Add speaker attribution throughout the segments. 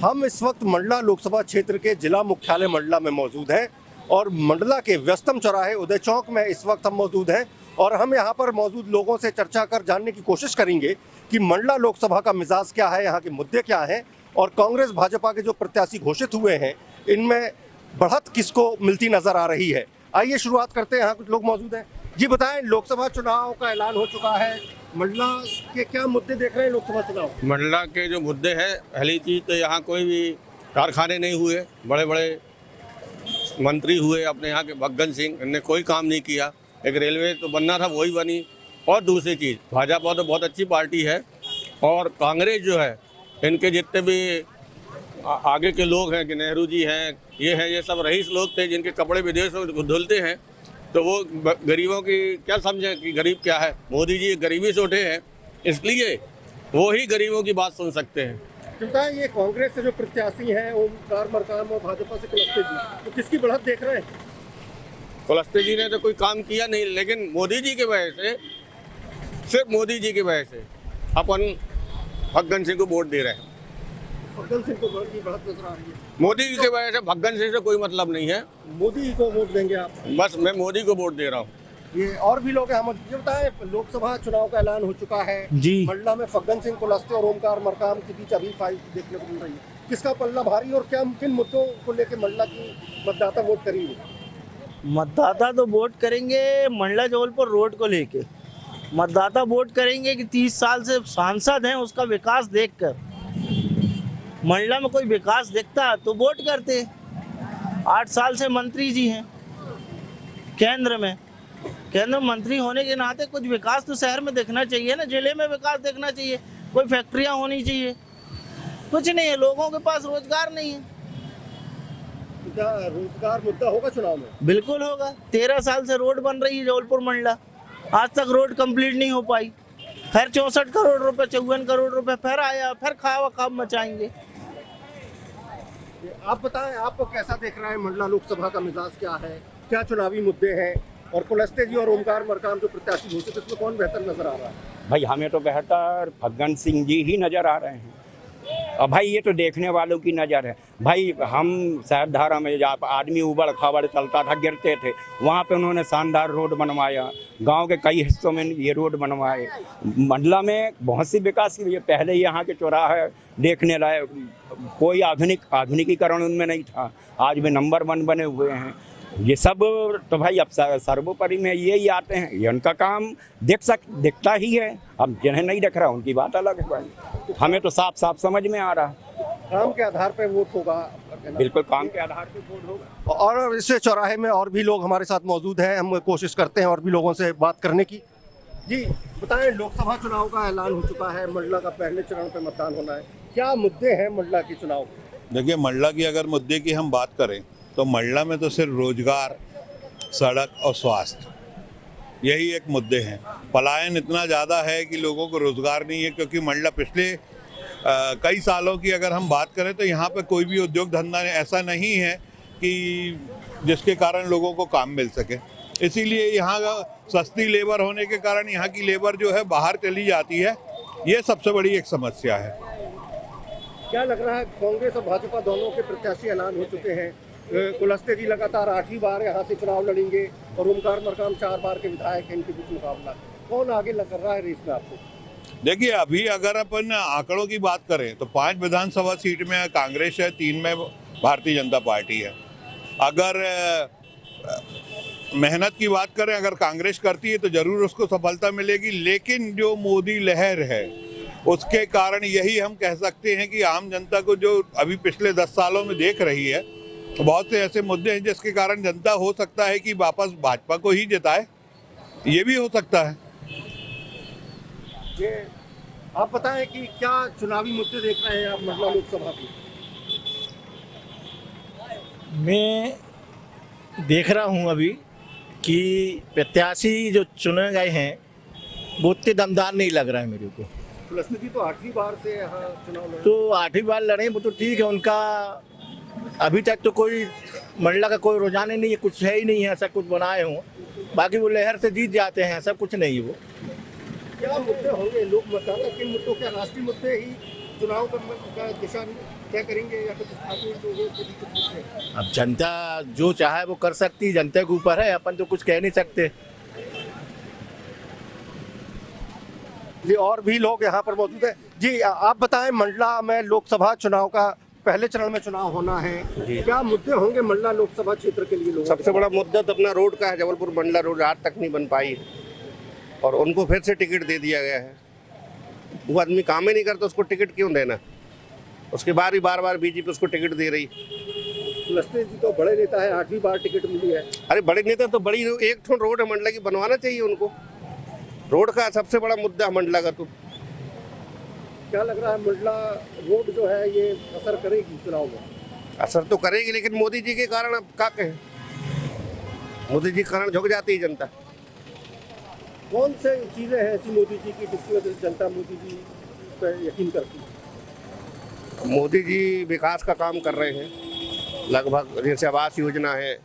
Speaker 1: हम इस वक्त मंडला लोकसभा क्षेत्र के जिला मुख्यालय मंडला में मौजूद हैं और मंडला के व्यस्तम चौराहे उदय चौक में इस वक्त हम मौजूद हैं और हम यहाँ पर मौजूद लोगों से चर्चा कर जानने की कोशिश करेंगे कि मंडला लोकसभा का मिजाज क्या है, यहाँ के मुद्दे क्या हैं और कांग्रेस भाजपा के जो प्रत्याशी घोषित हुए हैं इनमें बढ़त किसको मिलती नजर आ रही है। आइए शुरुआत करते हैं। यहाँ कुछ लोग मौजूद हैं। जी बताएं, लोकसभा चुनाव का ऐलान हो चुका है, मंडला के क्या मुद्दे देख रहे हैं लोकसभा चुनाव?
Speaker 2: मंडला के जो मुद्दे हैं, पहली चीज़ तो यहाँ कोई भी कारखाने नहीं हुए, बड़े बड़े मंत्री हुए अपने यहाँ के भगत सिंह, इनने कोई काम नहीं किया। एक रेलवे तो बनना था वही बनी। और दूसरी चीज़, भाजपा तो बहुत अच्छी पार्टी है और कांग्रेस जो है इनके जितने भी आगे के लोग हैं कि नेहरू जी हैं, ये सब रईस लोग थे जिनके कपड़े विदेश में धुलते हैं, तो वो गरीबों की क्या समझें कि गरीब क्या है। मोदी जी गरीबी से उठे हैं, इसलिए वो ही गरीबों की बात सुन सकते हैं।
Speaker 1: क्योंकि ये कांग्रेस से जो प्रत्याशी हैं ओमकार मरकाम और भाजपा से कुलस्ते जी, तो किसकी बढ़त देख रहे हैं?
Speaker 2: कुलस्ते जी ने तो कोई काम किया नहीं, लेकिन मोदी जी की वजह से, सिर्फ मोदी जी की वजह से अपन भगत सिंह को वोट दे रहे हैं।
Speaker 1: भगत सिंह को वोट की बढ़त नजर आ रही है।
Speaker 2: मोदी जी की वजह से भगत सिंह से कोई मतलब नहीं है।
Speaker 1: मोदी को वोट देंगे आप?
Speaker 2: बस मैं मोदी को वोट दे रहा हूँ।
Speaker 1: ये और भी लोग हैं। हम ये बताएं, लोकसभा चुनाव का ऐलान हो चुका है
Speaker 3: जी।
Speaker 1: मंडला में फग्गन सिंह कुलस्ते और ओमकार मरकाम के बीच अभी फाइट देखने को मिल रही है। किसका पल्ला भारी और क्या किन मुद्दों को लेकर मंडला की मतदाता वोट करेंगे?
Speaker 3: मतदाता तो वोट करेंगे मंडला जबलपुर रोड को लेके। मतदाता वोट करेंगे कि 30 साल से सांसद हैं, उसका विकास देखकर मंडला में कोई विकास दिखता तो वोट करते। 8 साल से मंत्री जी हैं केंद्र में मंत्री होने के नाते कुछ विकास तो शहर में देखना चाहिए ना, जिले में विकास देखना चाहिए, कोई फैक्ट्रियां होनी चाहिए। कुछ नहीं है, लोगों के पास रोजगार नहीं है।
Speaker 1: क्या रोजगार मुद्दा होगा चुनाव में?
Speaker 3: बिल्कुल होगा। 13 साल से रोड बन रही है जबलपुर मंडला, आज तक रोड कंप्लीट नहीं हो पाई। फिर 64 करोड़ रुपए 54 करोड़ रुपए फिर आया, फिर खावा काम मचाएंगे।
Speaker 1: आप बताएं, आपको कैसा देख रहा है मंडला लोकसभा का मिजाज क्या है, क्या चुनावी मुद्दे हैं और कुलस्ते जी और ओमकार मरकाम जो प्रत्याशी घोषित, इसमें कौन बेहतर नजर आ रहा है?
Speaker 4: भाई हमें तो बेहतर भगत सिंह जी ही नज़र आ रहे हैं। और भाई ये तो देखने वालों की नज़र है। भाई हम शहरधारा में जहाँ आदमी उबड़ खाबड़ चलता था, गिरते थे, वहाँ पे उन्होंने शानदार रोड बनवाया। गांव के कई हिस्सों में ये रोड बनवाए। मंडला में बहुत सी विकास की, पहले यहाँ के चौराहे देखने लायक, कोई आधुनिकीकरण उनमें नहीं था, आज भी नंबर 1 बने हुए हैं। ये सब तो भाई अब सर्वोपरि में ये ही आते हैं, ये उनका काम दिखता ही है। अब जिन्हें नहीं दिख रहा उनकी बात अलग है भाई, हमें तो साफ साफ समझ में आ रहा है।
Speaker 1: काम के आधार पर वोट होगा?
Speaker 4: बिल्कुल काम के आधार पर वोट होगा।
Speaker 1: और इस चौराहे में और भी लोग हमारे साथ मौजूद हैं, हम कोशिश करते हैं और भी लोगों से बात करने की। जी बताएं, लोकसभा चुनाव का ऐलान हो चुका है, मंडला का पहले चरण पे मतदान होना है, क्या मुद्दे हैं मंडला के चुनाव?
Speaker 5: देखिए, मंडला की अगर मुद्दे की हम बात करें तो मंडला में तो सिर्फ रोजगार, सड़क और स्वास्थ्य, यही एक मुद्दे हैं। पलायन इतना ज़्यादा है कि लोगों को रोजगार नहीं है, क्योंकि मंडला पिछले कई सालों की अगर हम बात करें तो यहाँ पे कोई भी उद्योग धंधा ऐसा नहीं है कि जिसके कारण लोगों को काम मिल सके। इसीलिए यहाँ सस्ती लेबर होने के कारण यहाँ की लेबर जो है बाहर चली जाती है, ये सबसे बड़ी एक समस्या है।
Speaker 1: क्या लग रहा है, कांग्रेस और भाजपा दोनों के प्रत्याशी ऐलान हो चुके हैं। कुलस्ते जी लगातार 8वीं बार यहाँ से चुनाव लड़ेंगे और ओमकार मरकाम 4 बार के विधायक हैं, इनके बीच मुकाबला। कौन आगे लग रहा है रेस में आपको?
Speaker 5: देखिए, अभी अगर अपन आंकड़ों की बात करें तो 5 विधानसभा सीट में कांग्रेस है, 3 में भारतीय जनता पार्टी है। अगर मेहनत की बात करें, अगर कांग्रेस करती है तो जरूर उसको सफलता मिलेगी, लेकिन जो मोदी लहर है उसके कारण यही हम कह सकते हैं कि आम जनता को जो अभी पिछले 10 सालों में देख रही है, तो बहुत से ऐसे मुद्दे हैं जिसके कारण जनता हो सकता है कि वापस भाजपा को ही जिताए, ये भी हो सकता है।
Speaker 1: ये आप बताएं कि क्या चुनावी मुद्दे देख रहे हैं आप मंडला लोकसभा की?
Speaker 6: मैं देख रहा हूं अभी कि प्रत्याशी जो चुने गए हैं वो उतने दमदार नहीं लग रहा है मेरे को।
Speaker 1: कुलस्ते जी तो 8वीं बार से यहाँ चुनाव लड़े,
Speaker 6: तो 8वीं बार लड़े वो तो ठीक है, उनका अभी तक तो कोई मंडला का कोई रुझान नहीं है, कुछ है ही नहीं है ऐसा कुछ बनाए हों। बाकी वो लहर से जीत जाते हैं, ऐसा कुछ नहीं है। वो
Speaker 1: क्या मुद्दे होंगे लोक मतदाता, किन मुद्दों, क्या राष्ट्रीय मुद्दे ही चुनाव का दिशा क्या करेंगे या कुछ स्थानीय लोगों को भी कुछ पूछें?
Speaker 6: अब जनता जो चाहे वो कर सकती है, जनता के ऊपर है, अपन तो कुछ कह नहीं सकते।
Speaker 1: जी, और भी लोग यहाँ पर मौजूद हैं। जी, आप बताएं, मंडला में लोकसभा चुनाव का पहले चरण में चुनाव होना है, क्या मुद्दे होंगे मंडला लोकसभा क्षेत्र के लिए लोगों
Speaker 2: सबसे बड़ा मुद्दा तो अपना रोड का है। जबलपुर मंडला रोड आज तक नहीं बन पाई और उनको फिर से टिकट दे दिया गया है। वो आदमी काम ही नहीं करता, उसको टिकट क्यों देना? उसके बाद ही बार बार बीजेपी उसको टिकट दे रही।
Speaker 1: लश्कर जी तो बड़े नेता है, 8वीं बार टिकट मिली है।
Speaker 2: अरे बड़े नेता तो बड़ी एक ठो रोड है मंडला की, बनवाना चाहिए उनको। रोड का सबसे बड़ा मुद्दा है मंडला का। तो
Speaker 1: क्या लग रहा है मंडला रोड जो है ये असर करेगी चुनाव में?
Speaker 2: असर तो करेगी, लेकिन मोदी जी के कारण अब क्या कहें, मोदी जी के कारण झुक जाती है जनता।
Speaker 1: कौन से चीजें हैं ऐसी मोदी जी की जिसकी वजह से जनता मोदी जी पर यकीन करती है?
Speaker 2: मोदी जी विकास का काम कर रहे हैं लगभग, जैसे आवास योजना है,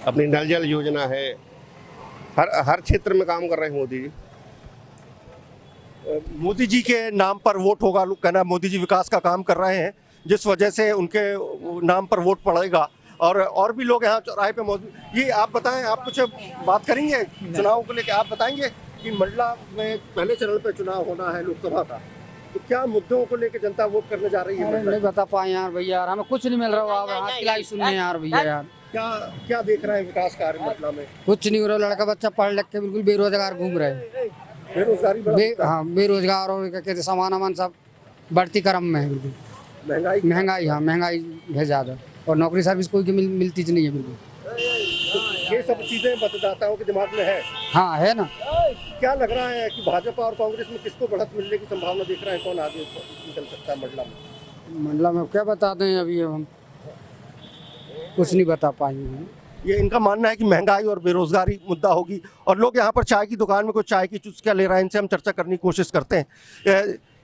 Speaker 2: अपनी नल जल योजना है, हर क्षेत्र में काम कर रहे हैं मोदी जी।
Speaker 1: मोदी जी के नाम पर वोट होगा, लोग कहना मोदी जी विकास का काम कर रहे हैं जिस वजह से उनके नाम पर वोट पड़ेगा। और भी लोग यहाँ चौराहे पे मौजूद। ये आप बताएं, आप कुछ बात करेंगे चुनाव को लेकर? आप बताएंगे कि मंडला में पहले चरण पे चुनाव होना है लोकसभा का, तो क्या मुद्दों को लेकर जनता वोट करने जा रही है?
Speaker 7: नहीं बता पाए यार भैया, यार हमें कुछ नहीं मिल रहा। आप हाथ खिलाई सुनने यार भैया यार।
Speaker 1: क्या क्या देख रहे हैं विकास कार्य मंडला में?
Speaker 7: कुछ नहीं हो रहा, लड़का बच्चा पढ़ लिख के बिल्कुल बेरोजगार घूम रहे हैं।
Speaker 1: बेरोजगारी
Speaker 7: हाँ बेरोजगार और क्या कहते सामान वामान सब बढ़ती क्रम में है बिल्कुल। महंगाई हाँ महंगाई है ज़्यादा, और नौकरी सर्विस कोई की मिलती नहीं है बिल्कुल।
Speaker 1: ये सब चीजें मतदाताओं के दिमाग में है।
Speaker 7: हाँ है ना।
Speaker 1: क्या लग रहा है कि भाजपा और कांग्रेस में किसको बढ़त मिलने की संभावना देख रहे हैं? कौन आगे निकल सकता है मंडला में?
Speaker 7: मंडला में क्या बता दें, अभी हम कुछ नहीं बता पाएंगे।
Speaker 1: ये इनका मानना है कि महंगाई और बेरोजगारी मुद्दा होगी। और लोग यहाँ पर चाय की दुकान में कुछ चाय की चुस्कियाँ ले रहे हैं, इनसे हम चर्चा करने की कोशिश करते हैं।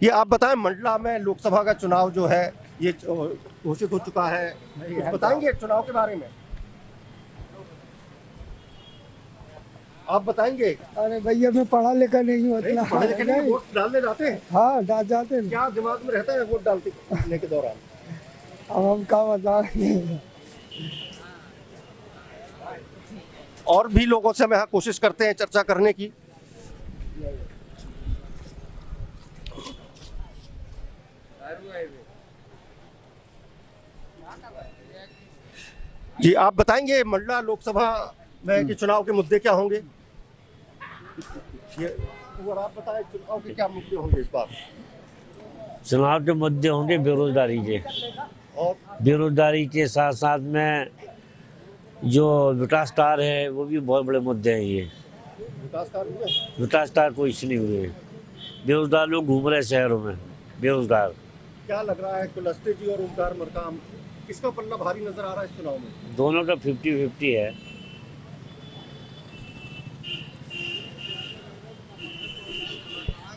Speaker 1: ये आप बताएं, मंडला में लोकसभा का चुनाव जो है ये घोषित हो चुका है, कुछ बताएंगे चुनाव के बारे में? आप बताएंगे?
Speaker 8: अरे भैया मैं पढ़ा लिखा नहीं हूँ इतना।
Speaker 1: पढ़े लिखे नहीं, वोट डालने जाते हैं?
Speaker 8: हाँ डाल जाते हैं।
Speaker 1: क्या दिमाग में रहता है वोट डालने के दौरान?
Speaker 8: अब हम क्या बताएं।
Speaker 1: और भी लोगों से हम यहाँ कोशिश करते हैं चर्चा करने की। जी, आप बताएंगे मंडला लोकसभा में के चुनाव के मुद्दे क्या होंगे? ये और आप बताएं चुनाव के क्या मुद्दे होंगे इस बार?
Speaker 9: चुनाव के मुद्दे होंगे बेरोजगारी के,
Speaker 1: और
Speaker 9: बेरोजगारी के साथ साथ में जो विकास कार्य है वो भी बहुत बड़े मुद्दे हैं। ये
Speaker 1: विकास कार्य हुए?
Speaker 9: विकास कार्य कोई नहीं हुए, बेरोजगार लोग घूम रहे हैं शहरों में बेरोजगार।
Speaker 1: क्या लग रहा है कुलस्ते जी और ओमकार मरकाम, किसका पल्ला भारी नजर आ रहा है इस चुनाव में?
Speaker 9: दोनों का 50-50 है।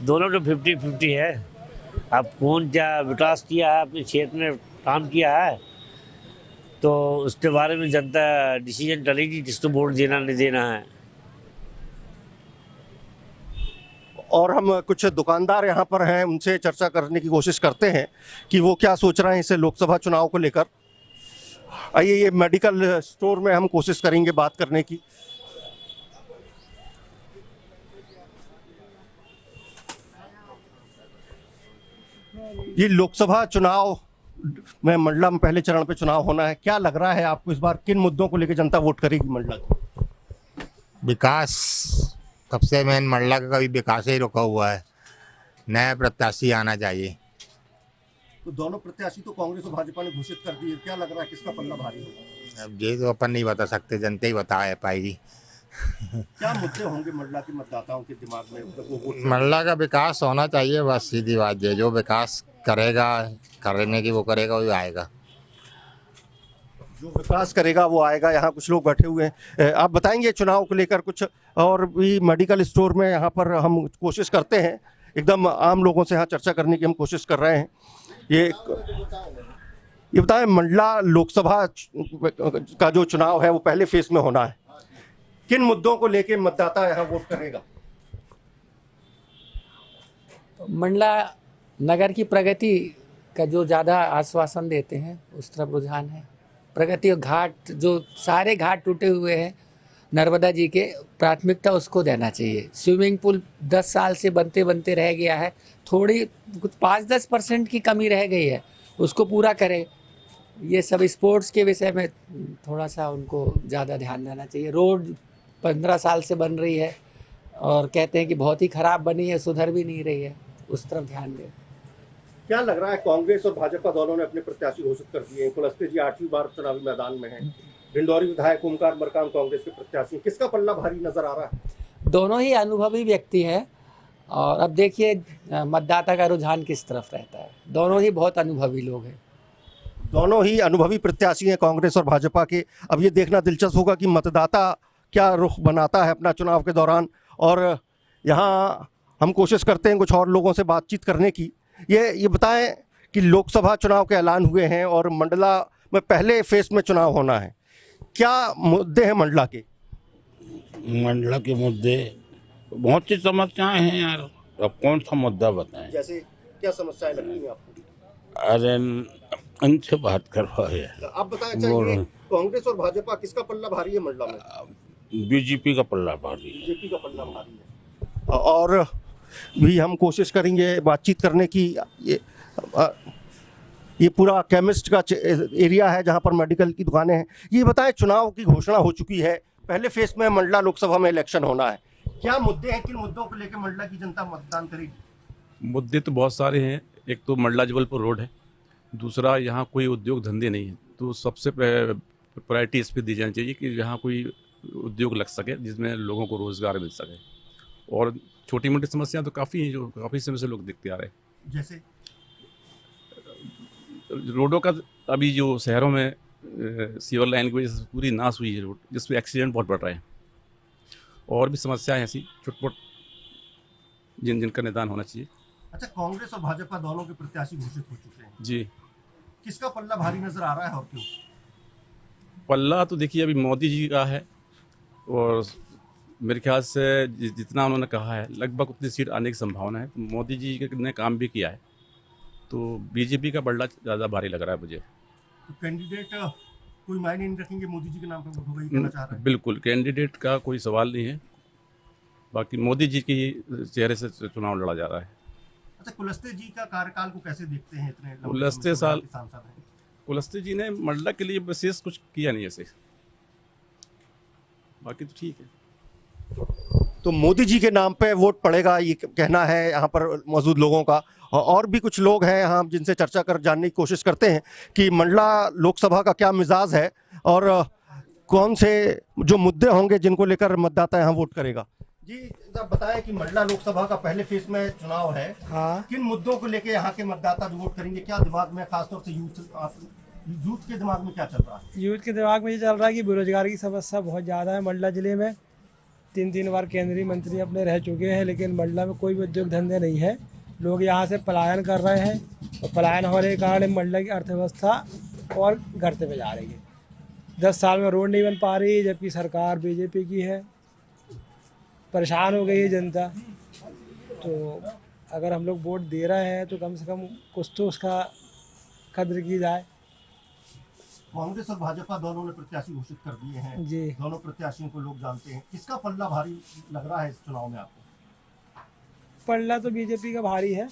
Speaker 9: दोनों का 50-50 है। अब कौन क्या विकास किया है, अपने क्षेत्र में काम किया है, तो उसके बारे में जनता डिसीजन करेगी किसको वोट देना नहीं देना है।
Speaker 1: और हम कुछ दुकानदार यहाँ पर हैं, उनसे चर्चा करने की कोशिश करते हैं कि वो क्या सोच रहे हैं इसे लोकसभा चुनाव को लेकर। आइए, ये मेडिकल स्टोर में हम कोशिश करेंगे बात करने की। ये लोकसभा चुनाव में मंडला में पहले चरण पे चुनाव होना है, क्या लग रहा है आपको इस बार किन मुद्दों को लेकर जनता वोट करेगी मंडला की?
Speaker 10: विकास सबसे मेन मंडला का कभी विकास ही रुका हुआ है, नया प्रत्याशी आना चाहिए।
Speaker 1: तो दोनों प्रत्याशी तो कांग्रेस और भाजपा ने घोषित कर दिए, क्या लग रहा है किसका पल्ला भारी होगा?
Speaker 10: अब ये तो अपन नहीं बता सकते, जनता ही बता पाएगी।
Speaker 1: क्या मुद्दे होंगे मंडला के मतदाताओं के दिमाग में वो वोट?
Speaker 10: मंडला का विकास होना चाहिए, बस सीधी बात है। जो विकास करेगा, करने की वो करेगा, वही आएगा।
Speaker 1: जो विकास करेगा वो आएगा। यहाँ कुछ लोग बैठे हुए हैं, आप बताएंगे चुनाव को लेकर कुछ? और भी मेडिकल स्टोर में यहाँ पर हम कोशिश करते हैं, एकदम आम लोगों से यहाँ चर्चा करने की हम कोशिश कर रहे हैं। ये बताएं, मंडला लोकसभा का जो चुनाव है वो पहले फेज में होना है, किन मुद्दों को लेकर मतदाता यहाँ वोट करेगा?
Speaker 11: मंडला नगर की प्रगति का जो ज़्यादा आश्वासन देते हैं उस तरफ रुझान है। प्रगति घाट जो सारे घाट टूटे हुए हैं नर्मदा जी के, प्राथमिकता उसको देना चाहिए। स्विमिंग पूल 10 साल से बनते बनते रह गया है, थोड़ी कुछ 5-10% की कमी रह गई है, उसको पूरा करें। ये सब स्पोर्ट्स के विषय में थोड़ा सा उनको ज़्यादा ध्यान देना चाहिए। रोड 15 साल से बन रही है और कहते हैं कि बहुत ही ख़राब बनी है, सुधर भी नहीं रही है, उस तरफ ध्यान दें।
Speaker 1: क्या लग रहा है, कांग्रेस और भाजपा दोनों ने अपने प्रत्याशी घोषित कर दिए हैं। कुलस्ते जी 8वीं बार चुनावी मैदान में हैं। डिंडौरी विधायक ओमकार मरकाम कांग्रेस के प्रत्याशी, किसका पल्ला भारी नजर आ रहा है?
Speaker 11: दोनों ही अनुभवी व्यक्ति हैं और अब देखिए मतदाता का रुझान किस तरफ रहता है। दोनों ही बहुत अनुभवी लोग हैं,
Speaker 1: दोनों ही अनुभवी प्रत्याशी हैं कांग्रेस और भाजपा के। अब ये देखना दिलचस्प होगा कि मतदाता क्या रुख बनाता है अपना चुनाव के दौरान। और यहाँ हम कोशिश करते हैं कुछ और लोगों से बातचीत करने की। ये बताएं कि लोकसभा चुनाव के ऐलान हुए हैं और मंडला में पहले फेज में चुनाव होना है, क्या मुद्दे हैं मंडला के?
Speaker 12: मंडला के मुद्दे बहुत सी समस्याएं हैं यार, अब कौन सा मुद्दा बताएं?
Speaker 1: जैसे क्या समस्याएं लगती हैं आपको?
Speaker 12: अरे इनसे बात करवाओ यार।
Speaker 1: आप बताएं, चाहिए कांग्रेस और भाजपा किसका पल्ला भारी है मंडला में?
Speaker 12: बीजेपी का पल्ला भारी है।
Speaker 1: बीजेपी का पल्ला भारी है। और भी हम कोशिश करेंगे बातचीत करने की। ये पूरा केमिस्ट का एरिया है जहां पर मेडिकल की दुकानें हैं। ये बताएं, चुनाव की घोषणा हो चुकी है, पहले फेज में मंडला लोकसभा में इलेक्शन होना है, क्या मुद्दे हैं, किन मुद्दों को लेकर मंडला की जनता मतदान करेगी?
Speaker 13: मुद्दे तो बहुत सारे हैं। एक तो मंडला जबलपुर रोड है, दूसरा यहाँ कोई उद्योग धंधे नहीं है, तो सबसे प्रायोरिटी इस पर दी जानी चाहिए कि यहाँ कोई उद्योग लग सके जिसमें लोगों को रोजगार मिल सके। और छोटी मोटी समस्याएं तो काफ़ी हैं जो काफ़ी समय से लोग दिखते आ रहे हैं।
Speaker 1: जैसे
Speaker 13: रोडों का अभी जो शहरों में सीवर लाइन की वजह से पूरी नाश हुई है रोड, जिसपे एक्सीडेंट बहुत बढ़ रहे हैं। और भी समस्याएं ऐसी छोट-मोट जिनका निदान होना चाहिए।
Speaker 1: अच्छा, कांग्रेस और भाजपा दोनों के प्रत्याशी घोषित हो चुके हैं
Speaker 13: जी,
Speaker 1: किसका पल्ला भारी नजर आ रहा है और क्यों?
Speaker 13: पल्ला तो देखिए अभी मोदी जी का है और मेरे ख्याल से जितना उन्होंने कहा है लगभग उतनी सीट आने की संभावना है। तो मोदी जी ने काम भी किया है, तो बीजेपी का पल्ला ज़्यादा भारी लग रहा है मुझे।
Speaker 1: तो कैंडिडेट कोई मायने नहीं रखेंगे, मोदी जी के नाम पर वोट होगा, ये कहना चाह रहे हैं?
Speaker 13: बिल्कुल, कैंडिडेट का कोई सवाल नहीं है, बाकी मोदी जी के चेहरे से चुनाव लड़ा जा रहा है।
Speaker 1: अच्छा, कुलस्ते जी का कार्यकाल को कैसे देखते हैं? इतने
Speaker 13: कुलस्ते साल
Speaker 1: सांसद हैं।
Speaker 13: कुलस्ते जी ने मंडला के लिए विशेष कुछ किया नहीं ऐसे, बाकी तो ठीक है।
Speaker 1: तो मोदी जी के नाम पे वोट पड़ेगा, ये कहना है यहाँ पर मौजूद लोगों का। और भी कुछ लोग हैं यहाँ जिनसे चर्चा कर जानने की कोशिश करते हैं कि मंडला लोकसभा का क्या मिजाज है और कौन से जो मुद्दे होंगे जिनको लेकर मतदाता यहाँ वोट करेगा। जी, आप बताएं कि मंडला लोकसभा का पहले फेज में चुनाव है।
Speaker 8: हाँ,
Speaker 1: किन मुद्दों को लेकर यहाँ के मतदाता वोट करेंगे? क्या दिमाग में, खासतौर से यूथ के दिमाग में क्या चल रहा है?
Speaker 8: यूथ के दिमाग में ये चल रहा है कि बेरोजगारी की समस्या बहुत ज़्यादा है मंडला जिले में। 3 बार केंद्रीय मंत्री अपने रह चुके हैं, लेकिन मंडला में कोई भी उद्योग धंधे नहीं है। लोग यहाँ से पलायन कर रहे हैं और पलायन होने के कारण मंडला की अर्थव्यवस्था और घटते पे जा रही है। 10 साल में रोड नहीं बन पा रही है, जबकि सरकार बीजेपी की है। परेशान हो गई है जनता। तो अगर हम लोग वोट दे रहे हैं तो कम से कम कुछ तो उसका कद्र की जाए।
Speaker 1: कांग्रेस और भाजपा दोनों ने प्रत्याशी घोषित कर दिए हैं
Speaker 8: जी,
Speaker 1: दोनों प्रत्याशियों को लोग जानते हैं, किसका पल्ला भारी लग रहा है इस चुनाव में आपको?
Speaker 8: पल्ला तो बीजेपी का भारी है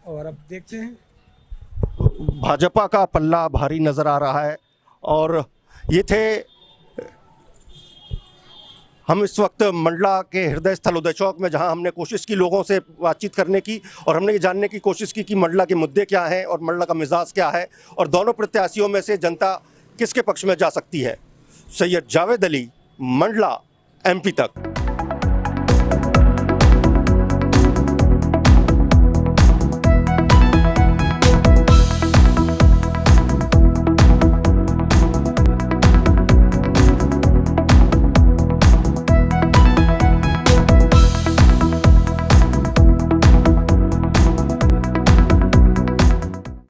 Speaker 8: और अब देखते हैं।
Speaker 1: तो भाजपा का पल्ला भारी नजर आ रहा है। और ये थे हम इस वक्त मंडला के हृदय स्थल उदय चौक में, जहां हमने कोशिश की लोगों से बातचीत करने की और हमने ये जानने की कोशिश की कि मंडला के मुद्दे क्या हैं और मंडला का मिजाज क्या है और दोनों प्रत्याशियों में से जनता किसके पक्ष में जा सकती है। सैयद जावेद अली, मंडला, MP तक।